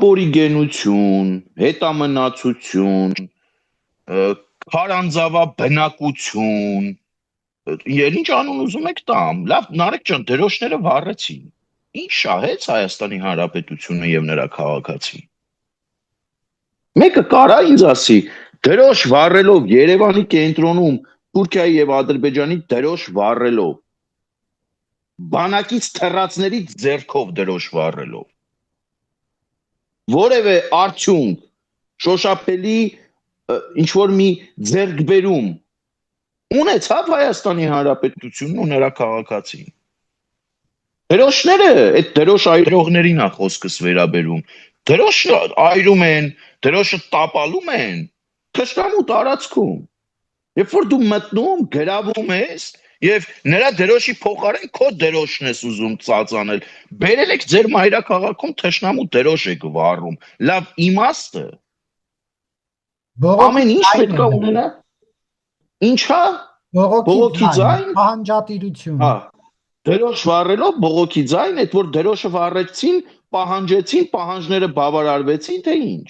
աբորիգենություն, հետամնացություն, քարանձավաբնակություն, ինչ անուն ուզում եք տամ, լավ, Նարեկ ջան, դրոշները վառեցին, ինչ շահեց Հայաստանի Հանրապետությունը եւ նրա քաղաքացին։ Մեկը կարա ինձ ասի, դրոշ վառելով Երևանի կենտրոնում, Թուրքիայի եւ Ադրբեջանի դրոշ վառելով, բանակից թռածների ձեռքով դրոշ վառելով, որևէ արդյունք, շոշափելի ինչ-որ մի ձեռքբերում ունեցավ Հայաստանի Հանրապետությունն ու նրա քաղաքացին։ Դրոշները, այդ դրոշ այրողներին է խոսքս վերաբերում, դրոշը այրում են, դրոշը տապալում են թշնամու տարածքում, երբ որ դու մտնում, գրավում ես եւ նրա դրոշի փոխարեն քո դրոշն ես ուզում ծածանել, բերել եք ձեր մայրաքաղաքում թշնամու դրոշ եք վառում, լավ իմաստը ամեն ինչ պետք է ունենա, ինչա, բողոքի ձայն, պահանջատիրություն, դրոշ վառելով բողոքի ձայն, այդ որ դրոշը վառեցին, պահանջեցին, պահանջները բավարարվեցին, թե ինչ։